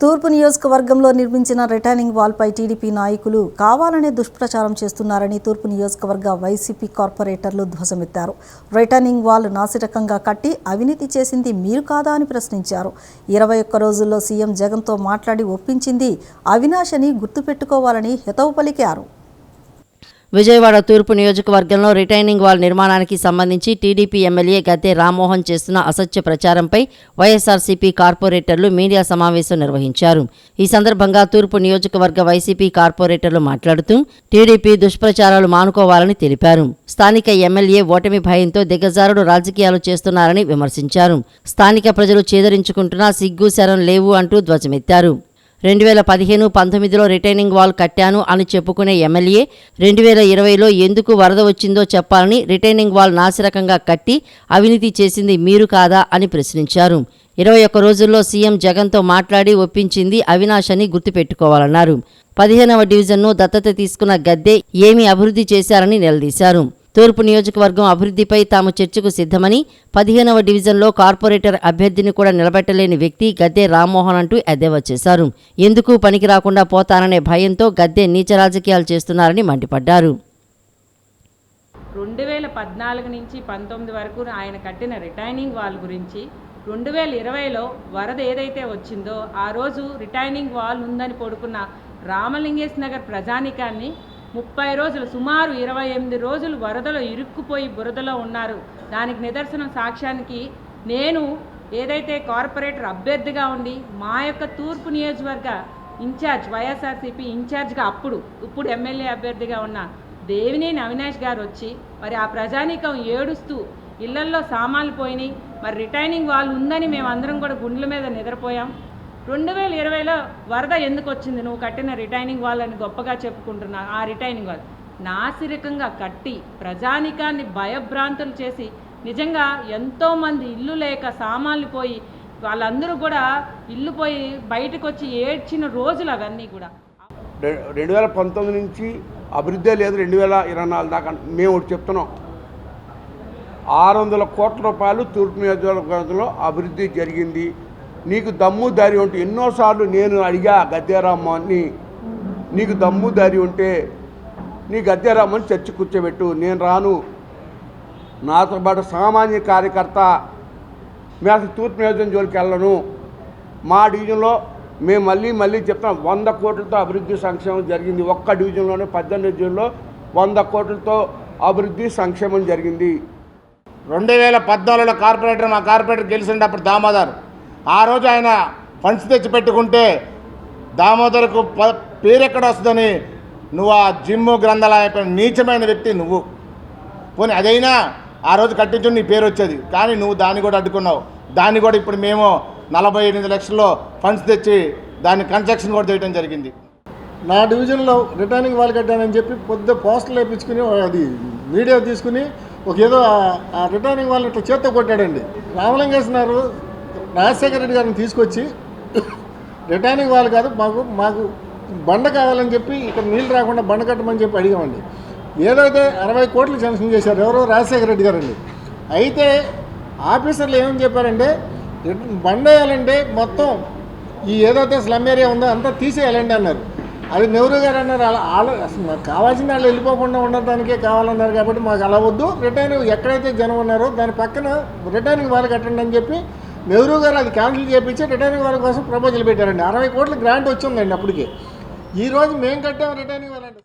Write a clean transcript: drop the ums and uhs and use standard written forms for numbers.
తూర్పు నియోజకవర్గంలో నిర్మించిన రిటర్నింగ్ వాల్పై టీడీపీ నాయకులు కావాలనే దుష్ప్రచారం చేస్తున్నారని తూర్పు నియోజకవర్గ వైసీపీ కార్పొరేటర్లు ధ్వజమెత్తారు. రిటర్నింగ్ వాల్ నాసిరకంగా కట్టి అవినీతి చేసింది మీరు కాదా అని ప్రశ్నించారు. 21 రోజుల్లో సీఎం జగన్తో మాట్లాడి ఒప్పించింది అవినాష్ అని గుర్తుపెట్టుకోవాలని హితవు పలికారు. విజయవాడ తూర్పు నియోజకవర్గంలో రిటైనింగ్ వాల్ నిర్మాణానికి సంబంధించి టీడీపీ ఎమ్మెల్యే గద్దె రామ్మోహన్ చేస్తున్న అసత్య ప్రచారంపై వైఎస్ఆర్సీపీ కార్పొరేటర్లు మీడియా సమావేశం నిర్వహించారు. ఈ సందర్భంగా తూర్పు నియోజకవర్గ వైసీపీ కార్పొరేటర్లు మాట్లాడుతూ టీడీపీ దుష్ప్రచారాలు మానుకోవాలని తెలిపారు. స్థానిక ఎమ్మెల్యే ఓటమి భయంతో దిగజారుడు రాజకీయాలు చేస్తున్నారని విమర్శించారు. స్థానిక ప్రజలు చేదరించుకుంటున్నా సిగ్గు శరం లేవు అంటూ ధ్వజమెత్తారు. 2015-19లో రిటైనింగ్ వాల్ కట్టాను అని చెప్పుకునే ఎమ్మెల్యే 2020లో ఎందుకు వరద వచ్చిందో చెప్పాలని రిటైనింగ్ వాల్ నాసిరకంగా కట్టి అవినీతి చేసింది మీరు కాదా అని ప్రశ్నించారు. 21 రోజుల్లో సీఎం జగన్తో మాట్లాడి ఒప్పించింది అవినాష్ అని గుర్తుపెట్టుకోవాలన్నారు. 15వ డివిజన్ను దత్తత తీసుకున్న గద్దె ఏమి అభివృద్ధి చేశారని నిలదీశారు. తూర్పు నియోజకవర్గం అభివృద్ధిపై తాము చర్చకు సిద్ధమని, 15వ డివిజన్లో కార్పొరేటర్ అభ్యర్థిని కూడా నిలబెట్టలేని వ్యక్తి గద్దె రామ్మోహన్ అంటూ ఎద్దేవా చేశారు. ఎందుకు పనికి రాకుండా పోతాననే భయంతో గద్దె నీచ రాజకీయాలు చేస్తున్నారని మండిపడ్డారు. 2014 నుంచి 19 వరకు ఆయన కట్టిన రిటైనింగ్ వాల్ గురించి 2020లో వరద ఏదైతే వచ్చిందో ఆ రోజు రిటైనింగ్ వాల్ ఉందని పడుకున్న రామలింగేశ్ నగర్ ప్రజానికాన్ని 30 రోజులు సుమారు 28 రోజులు వరదలో ఇరుక్కుపోయి బురదలో ఉన్నారు. దానికి నిదర్శనం సాక్ష్యానికి నేను ఏదైతే కార్పొరేటర్ అభ్యర్థిగా ఉండి మా యొక్క తూర్పు నియోజకవర్గ ఇన్ఛార్జ్ వైఎస్ఆర్సీపీ ఇన్ఛార్జ్గా ఇప్పుడు ఎమ్మెల్యే అభ్యర్థిగా ఉన్న దేవినేని అవినాష్ గారు వచ్చి మరి ఆ ప్రజానీకం ఏడుస్తూ ఇళ్లల్లో సామాన్లు పోయినాయి. మరి రిటైనింగ్ వాల్ ఉందని మేమందరం కూడా గుండెల మీద నిద్రపోయాం. 2020లో వరద ఎందుకు వచ్చింది, నువ్వు కట్టిన రిటైనింగ్ వాల్ అని గొప్పగా చెప్పుకుంటున్నా. ఆ రిటైనింగ్ వాల్ నాసిరకంగా కట్టి ప్రజానికాన్ని భయభ్రాంతులు చేసి నిజంగా ఎంతోమంది ఇల్లు లేక సామాన్లు పోయి వాళ్ళందరూ కూడా ఇల్లు పోయి బయటకు వచ్చి ఏడ్చిన రోజులు అవన్నీ కూడా. 2019 నుంచి అభివృద్ధి లేదు, 2024 దాకా మేము ఒకటి చెప్తున్నాం. 600 కోట్ల రూపాయలు తూర్పు నియోజకవర్గంలో అభివృద్ధి జరిగింది. నీకు దమ్ము ధైర్యం ఉంటే ఎన్నోసార్లు నేను అడిగా గద్దెరామ్మని, నీకు దమ్ము ధైర్యం ఉంటే నీ గద్దెరామ్మని చర్చ కూర్చోబెట్టు, నేను రాను. నాతో పాటు సామాన్య కార్యకర్త మేము అసలు తూర్పు నియోజకవర్గం జోలికి వెళ్ళను. మా డివిజన్లో మేము మళ్ళీ చెప్తాం, 100 కోట్లతో అభివృద్ధి సంక్షేమం జరిగింది. ఒక్క డివిజన్లోనే 18 డివిజన్లో 100 కోట్లతో అభివృద్ధి సంక్షేమం జరిగింది. 2014లో మా కార్పొరేటర్ గెలిచినప్పుడు దామోదర్, ఆ రోజు ఆయన ఫండ్స్ తెచ్చి పెట్టుకుంటే దామోదర్కు పేరు ఎక్కడ వస్తుందని నువ్వు ఆ జిమ్ గ్రంథాలయ నీచమైన వ్యక్తి నువ్వు. పోనీ అదైనా ఆ రోజు కట్టించు నీ పేరు వచ్చేది, కానీ నువ్వు దాన్ని కూడా అడ్డుకున్నావు. దాన్ని కూడా ఇప్పుడు మేము 48 లక్షల్లో ఫండ్స్ తెచ్చి దాన్ని కన్స్ట్రక్షన్ కూడా చేయడం జరిగింది. నా డివిజన్లో రిటర్నింగ్ వాల్ కట్టానని చెప్పి పొద్దు పోస్టర్లు వేయించుకుని అది వీడియో తీసుకుని ఏదో ఆ రిటర్నింగ్ వాల్ని ఇట్లా చేత్తో కొట్టాడండి. రామలింగేశ్వర రాజశేఖర రెడ్డి గారిని తీసుకొచ్చి రిటర్నింగ్ వాల్ కాదు, మాకు బండ కావాలని చెప్పి ఇక్కడ నీళ్ళు రాకుండా బండ కట్టమని చెప్పి అడిగామండి. ఏదైతే 60 కోట్లు శాంక్షన్ చేశారు ఎవరో రాజశేఖర రెడ్డి గారండి. అయితే ఆఫీసర్లు ఏమని చెప్పారంటే బండ వేయాలంటే మొత్తం ఈ ఏదైతే స్లమ్ ఏరియా ఉందో అంతా తీసేయాలండి అన్నారు. అది నెహ్రూ గారు అన్నారు, అసలు కావాల్సిన వాళ్ళు వెళ్ళిపోకుండా ఉండటానికే కావాలన్నారు. కాబట్టి మాకు అలా వద్దు, రిటైనింగ్ ఎక్కడైతే జనం ఉన్నారో దాని పక్కన రిటైనింగ్ వాల్ కట్టండి అని చెప్పి నెహ్రూ గారు అది క్యాన్సిల్ చేయించి రిటైనింగ్ వాల్ కోసం ప్రపోజల్ పెట్టారండి. 60 కోట్ల గ్రాంట్ వచ్చిందండి అప్పటికి. ఈరోజు మేము కట్టాము రిటైనింగ్ వాల్ అంటే